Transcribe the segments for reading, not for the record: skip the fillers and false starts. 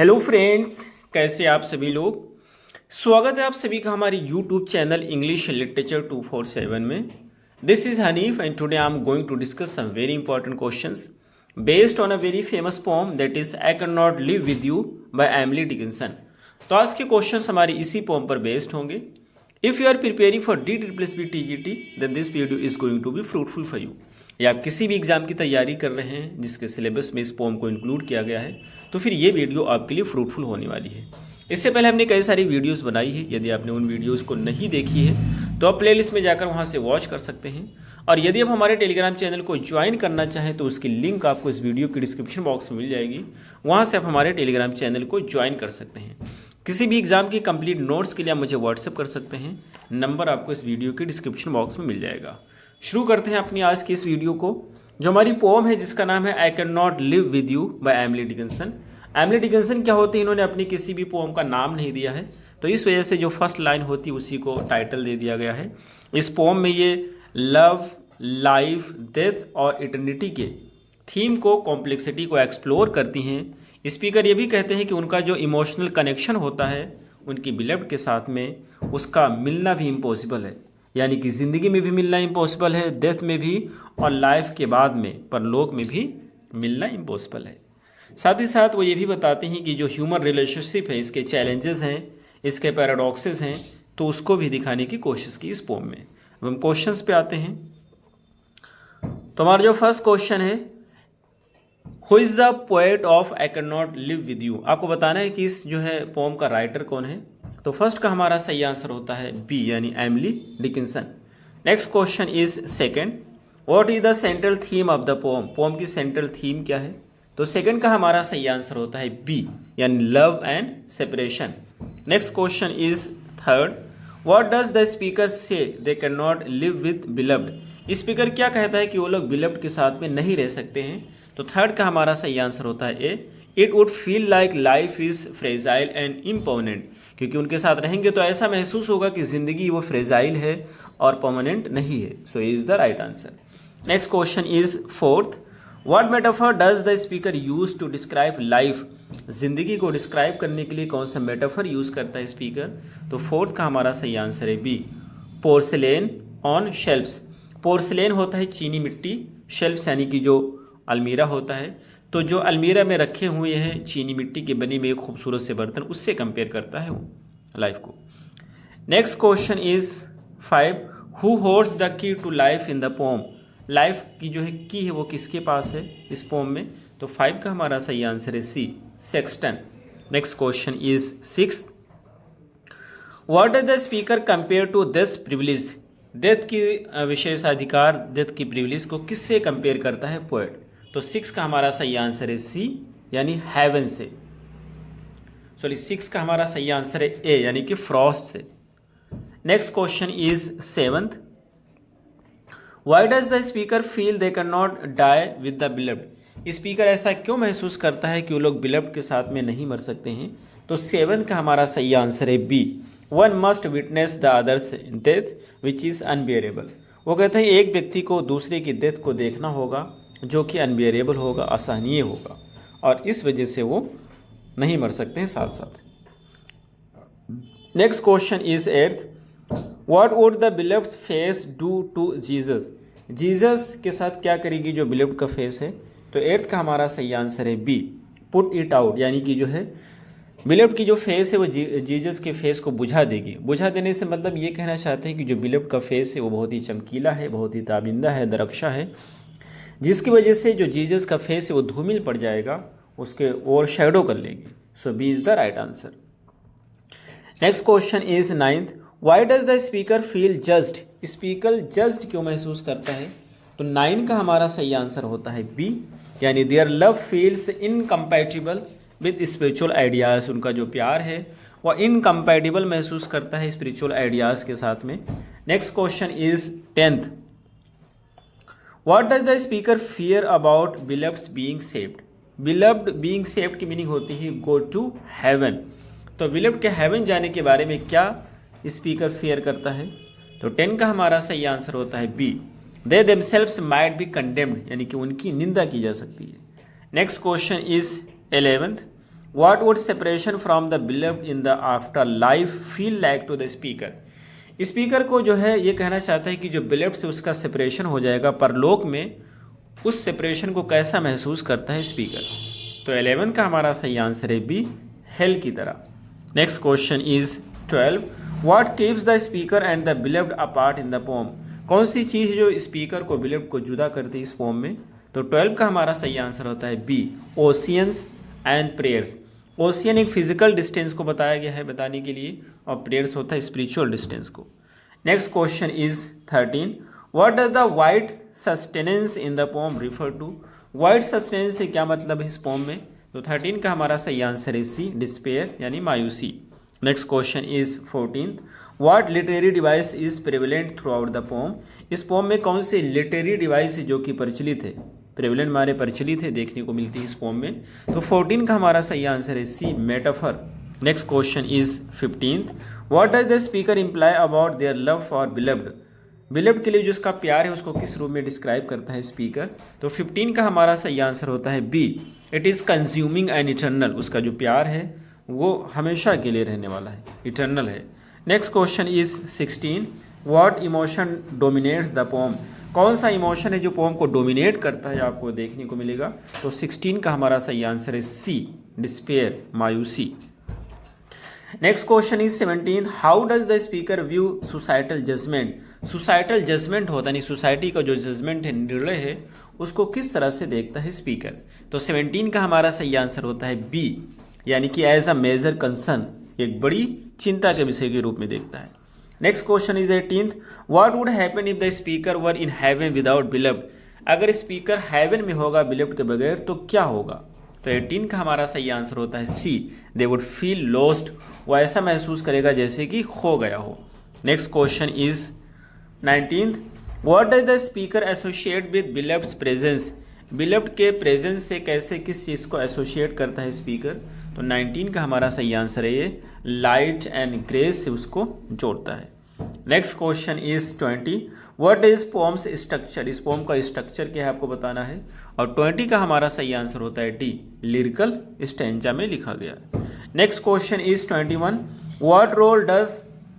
Hello friends, कैसे आप सभी लोग। स्वागत है आप सभी का हमारे यूट्यूब चैनल इंग्लिश लिटरेचर 247 में। This is Hanif and today I am going to discuss some very important questions based on a very famous poem that is I can not live with you by Emily Dickinson. तो आज के questions हमारी इसी pome पर based होंगे। If you are preparing for DEET TGT then this video is going to be fruitful for you. या आप किसी भी एग्जाम की तैयारी कर रहे हैं जिसके सिलेबस में इस पोम को इंक्लूड किया गया है, तो फिर ये वीडियो आपके लिए फ्रूटफुल होने वाली है। इससे पहले हमने कई सारी वीडियोस बनाई है। यदि आपने उन वीडियोस को नहीं देखी है तो आप प्लेलिस्ट में जाकर वहां से वॉच कर सकते हैं। और यदि आप हमारे टेलीग्राम चैनल को ज्वाइन करना चाहें तो उसकी लिंक आपको इस वीडियो के डिस्क्रिप्शन बॉक्स में मिल जाएगी। वहां से आप हमारे टेलीग्राम चैनल को ज्वाइन कर सकते हैं। किसी भी एग्जाम की कंप्लीट नोट्स के लिए आप मुझे व्हाट्सएप कर सकते हैं। नंबर आपको इस वीडियो के डिस्क्रिप्शन बॉक्स में मिल जाएगा। शुरू करते हैं अपनी आज की इस वीडियो को, जो हमारी पोम है जिसका नाम है I can not live with you by Emily Dickinson. Emily Dickinson क्या होती है, इन्होंने अपनी किसी भी पोम का नाम नहीं दिया है, तो इस वजह से जो फर्स्ट लाइन होती है उसी को टाइटल दे दिया गया है। इस पोम में ये लव, लाइफ, डेथ और इटर्निटी के थीम को, कॉम्प्लेक्सिटी को एक्सप्लोर करती हैं। स्पीकर ये भी कहते हैं कि उनका जो इमोशनल कनेक्शन होता है उनकी बिलव्ड के साथ में, उसका मिलना भी इम्पॉसिबल है। यानी कि ज़िंदगी में भी मिलना इम्पॉसिबल है, डेथ में भी, और लाइफ के बाद में, परलोक में भी मिलना इम्पॉसिबल है। साथ ही साथ वो ये भी बताते हैं कि जो ह्यूमन रिलेशनशिप है, इसके चैलेंजेस हैं, इसके पैराडॉक्सेस हैं, तो उसको भी दिखाने की कोशिश की इस पोम में। अब हम क्वेश्चंस पे आते हैं। तो हमारा जो फर्स्ट क्वेश्चन है, who is the poet of I can not live with you. आपको बताना है कि इस जो है पोम का राइटर कौन है। तो फर्स्ट का हमारा सही आंसर होता है बी, यानी Emily Dickinson. Next question is second, what is the central theme of the poem. Poem की सेंट्रल थीम क्या है। तो सेकंड का हमारा सही आंसर होता है बी, यानी love and separation. Next question is third, what does the speaker say they can not live with beloved. Speaker क्या कहता है कि वो लोग बिलव्ड के साथ में नहीं रह सकते हैं। तो थर्ड का हमारा सही आंसर होता है A, it would feel like life is fragile and impermanent. क्योंकि उनके साथ रहेंगे तो ऐसा महसूस होगा कि जिंदगी वो फ्रेजाइल है और परमानेंट नहीं है। So is the right answer. Next question is fourth, what metaphor does the speaker use to describe life. जिंदगी को डिस्क्राइब करने के लिए कौन सा मेटाफर यूज करता है स्पीकर। तो फोर्थ का हमारा सही आंसर है B, porcelain on shelves. Porcelain होता है चीनी मिट्टी, शेल्फ्स यानी कि जो अलमीरा होता है, तो जो अलमीरा में रखे हुए हैं चीनी मिट्टी के बनी में एक खूबसूरत से बर्तन, उससे कंपेयर करता है वो लाइफ को। Next question is 5, who holds the key to life in the poem. Life की जो है की है वो किसके पास है इस पोम में। तो 5 का हमारा सही आंसर है C, sexton. Next question is 6, what does the speaker compare to this privilege. Death की विशेषाधिकार, डेथ की प्रिविलेज को किससे कंपेयर करता है पोएट। तो 6 का हमारा सही आंसर है सी, यानी हेवन से। सॉरी, 6 का हमारा सही आंसर है ए, यानी कि फ्रॉस्ट से। Next question is 7th, why does the speaker feel they can not die with the beloved. Speaker ऐसा क्यों महसूस करता है कि वो लोग बिलव्ड के साथ में नहीं मर सकते हैं। तो 7 का हमारा सही आंसर है B, one must witness the others death which is unbearable. वो कहते हैं एक व्यक्ति को दूसरे की डेथ को देखना होगा जो कि अनबियरेबल होगा, असहनीय होगा, और इस वजह से वो नहीं मर सकते हैं साथ साथ। Next question is 8th, what would the beloved face do to Jesus. Jesus के साथ क्या करेगी जो बिलव्ड का फेस है। तो 8th का हमारा सही आंसर है बी, पुट इट आउट, यानी कि जो है बिलव्ड की जो फेस है वो जीसस के फेस को बुझा देगी। बुझा देने से मतलब ये कहना चाहते हैं कि जो बिलव्ड का फेस है वो बहुत ही चमकीला है, बहुत ही ताबिंदा है, दरख्शा है, जिसकी वजह से जो जीसस का फेस है वो धूमिल पड़ जाएगा, उसके ओवर शैडो कर लेगी। So B is the right answer. Next question is 9th, why does the speaker feel judged. Speaker judged क्यों महसूस करता है। तो 9 का हमारा सही आंसर होता है बी, यानी their love feels incompatible with spiritual ideas. उनका जो प्यार है वह इनकम्पैटिबल महसूस करता है स्पिरिचुअल आइडियाज के साथ में। Next question is 10th, what does the speaker fear about beloveds being saved. Beloved being saved की मीनिंग होती है गो टू हेवन। तो बिलव्ड के हेवन जाने के बारे में क्या स्पीकर फियर करता है। तो 10 का हमारा सही आंसर होता है B, they themselves might be condemned, यानी कि उनकी निंदा की जा सकती है। Next question is 11th, what would separation from the beloved in the after life feel like to the speaker. Speaker को जो है ये कहना चाहता है कि जो बिलव्ड से उसका सेपरेशन हो जाएगा परलोक में, उस सेपरेशन को कैसा महसूस करता है स्पीकर। तो 11 का हमारा सही आंसर है बी, हेल की तरह। Next question is 12, what keeps the speaker and the beloved apart in the pome. कौन सी चीज़ जो स्पीकर को बिलव्ड को जुदा करती है इस पोम में। तो 12 का हमारा सही आंसर होता है B, oceans and prayers. Ocean एक फिजिकल डिस्टेंस को बताया गया है बताने के लिए, और प्रेयर्स होता है स्पिरिचुअल डिस्टेंस को। Next question is 13, what does the white sustenance in the poem refer to. White sustenance से क्या मतलब है इस पोम में। तो 13 का हमारा सही आंसर है सी, डिस्पेयर यानी मायूसी। Next question is 14, what literary device is prevalent through out the pome. इस पोम में कौन से लिटरेरी डिवाइस है जो कि प्रचलित है, प्रेवलेंट मारे प्रचलित है, देखने को मिलती है इस पोम में। तो 14 का हमारा सही आंसर है C, metaphor. Next question is 15, what does the speaker imply about their love for beloved. Beloved के लिए जो उसका प्यार है उसको किस रूप में डिस्क्राइब करता है स्पीकर। तो 15 का हमारा सही आंसर होता है B, it is consuming and eternal. उसका जो प्यार है वो हमेशा के लिए रहने वाला है, इटर्नल है। Next question is 16, what emotion dominates the pome. कौन सा इमोशन है जो पोम को डोमिनेट करता है, आपको देखने को मिलेगा। तो 16 का हमारा सही आंसर है सी, डिस्पेयर, मायूसी। Next question is 17, how does the speaker view societal judgement. Societal judgement होता है, सोसाइटी का जो जजमेंट है, निर्णय है, उसको किस तरह से देखता है स्पीकर। तो 17 का हमारा सही आंसर होता है बी, यानी कि एज अ मेजर कंसर्न, एक बड़ी चिंता के विषय के रूप में देखता है। Next question is 18, what would happen if the speaker were in heaven without beloved. अगर स्पीकर हेवन में होगा बिलव्ड के बगैर तो क्या होगा। तो 18 का हमारा सही आंसर होता है C, they would feel lost. वो ऐसा महसूस करेगा जैसे कि खो गया हो। Next question is 19, what does the speaker associate with beloved's presence. Beloved के प्रेजेंस से कैसे किस चीज़ को एसोसिएट करता है स्पीकर। तो 19 का हमारा सही आंसर है ये, लाइट एंड ग्रेस से उसको जोड़ता है। Next question is 20, what is poems structure. इस पोम का स्ट्रक्चर क्या है आपको बताना है। और 20 का हमारा सही आंसर होता है डी, लिरिकल स्टैंजा में लिखा गया। Next question is 21, what role does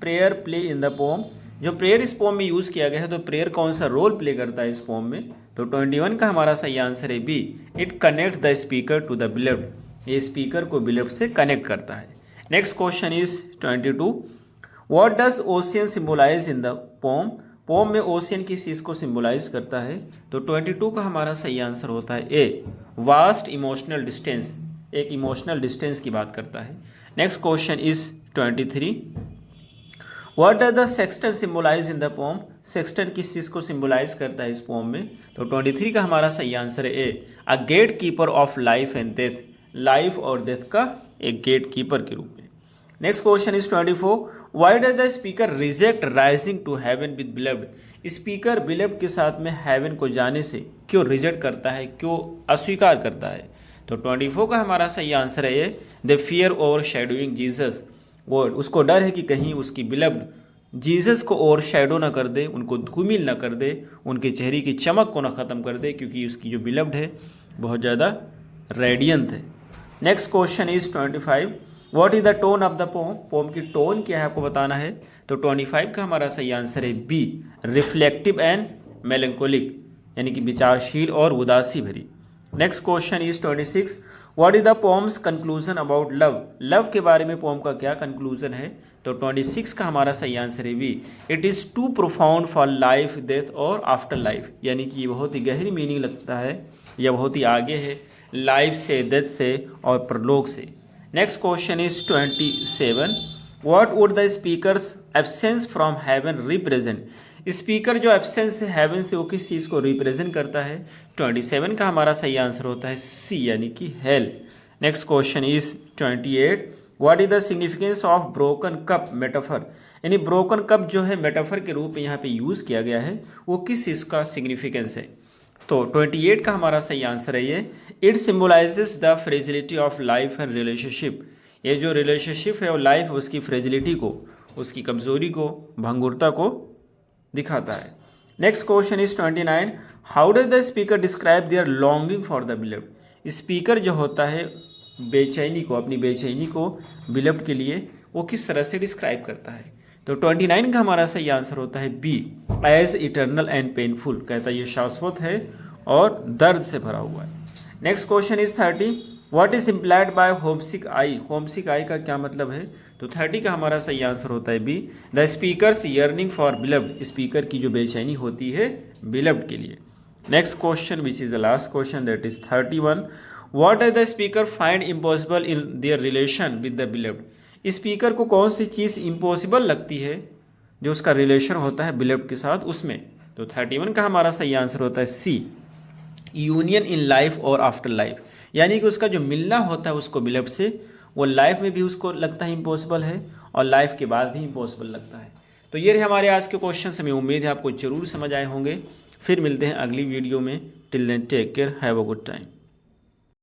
prayer play in the poem. जो प्रेयर इस पोम में यूज किया गया है, तो प्रेयर कौन सा रोल प्ले करता है इस पोम में। तो 21 का हमारा सही आंसर है B, it connect the speaker to the beloved. ये स्पीकर को बिलव्ड से कनेक्ट करता है। Next question is 22, what does ocean symbolise in the poem. Poem में ओशियन किस चीज़ को सिंबलाइज करता है। तो 22 का हमारा सही आंसर होता है ए, वास्ट इमोशनल डिस्टेंस, एक इमोशनल डिस्टेंस की बात करता है। Next question is 23, what does the sexton symbolise in the poem. Sexton किस चीज़ को सिंबलाइज करता है इस पोम में। तो 23 का हमारा सही आंसर है A, a gatekeeper of life and death. Life और डेथ का एक गेट कीपर के रूप में। Next question is 24, why does the speaker reject rising to heaven with beloved. Speaker beloved के साथ में हेवन को जाने से क्यों रिजेक्ट करता है, क्यों अस्वीकार करता है। तो 24 का हमारा सही आंसर है ये, the fear over shadowing Jesus. वो उसको डर है कि कहीं उसकी बिलव्ड जीसस को ओवर शेडो ना कर दे, उनको धूमिल ना कर दे, उनके चेहरे की चमक को ना ख़त्म कर दे, क्योंकि उसकी जो बिलव्ड है बहुत ज़्यादा रेडियंट है। Next question is 25, what is the tone of the poem. Poem की टोन क्या है आपको बताना है। तो 25 का हमारा सही आंसर है बी, रिफ्लेक्टिव एंड मेलंकोलिक, यानी कि विचारशील और उदासी भरी। Next question is 26, what is the poems conclusion about love. Love के बारे में पोम का क्या कंक्लूजन है। तो 26 का हमारा सही आंसर है B, it is too profound for life, death और आफ्टर लाइफ, यानी कि ये बहुत ही गहरी मीनिंग लगता है, या बहुत ही आगे है लाइफ से, डेथ से और प्रलोक से। Next question is 27, what would the speakers absence from heaven represent. Speaker जो एब्सेंस है हेवन से, वो किस चीज़ को रिप्रेजेंट करता है। 27 का हमारा सही आंसर होता है सी, यानी कि hello. Next question is 28, what is the significance of broken cup metaphor. यानी ब्रोकन कप जो है मेटाफर के रूप में यहाँ पे यूज़ किया गया है, वो किस चीज़ का सिग्निफिकेंस है। तो 28 का हमारा सही आंसर है ये, it symbolises the fragility of life and relationship. ये जो रिलेशनशिप है और लाइफ, उसकी फ्रेजिलिटी को, उसकी कमज़ोरी को, भंगुरता को दिखाता है। Next question is 29, how does the speaker describe their longing for the beloved. Speaker जो होता है बेचैनी को, अपनी बेचैनी को बिलव्ड के लिए वो किस तरह से डिस्क्राइब करता है। तो 29 का हमारा सही आंसर होता है B, as eternal and painful. कहता है ये शाश्वत है और दर्द से भरा हुआ है। Next question is 30, what is implied by homesick eye. Homesick eye का क्या मतलब है। तो 30 का हमारा सही आंसर होता है B, the speaker's yearning for beloved. Speaker की जो बेचैनी होती है बिलव्ड के लिए। Next question which is the last question, that is 31, what does the speaker find impossible in their relation with the beloved. Speaker को कौन सी चीज़ इम्पॉसिबल लगती है जो उसका रिलेशन होता है बिलव्ड के साथ उसमें। तो 31 का हमारा सही आंसर होता है सी, यूनियन इन लाइफ और आफ्टर लाइफ। यानी कि उसका जो मिलना होता है उसको बिलव्ड से, वो लाइफ में भी उसको लगता है इम्पॉसिबल है और लाइफ के बाद भी इम्पॉसिबल लगता है। तो ये रहे हमारे आज के क्वेश्चन। हमें उम्मीद है आपको जरूर समझ आए होंगे। फिर मिलते हैं अगली वीडियो में। Till then take care, have a good time.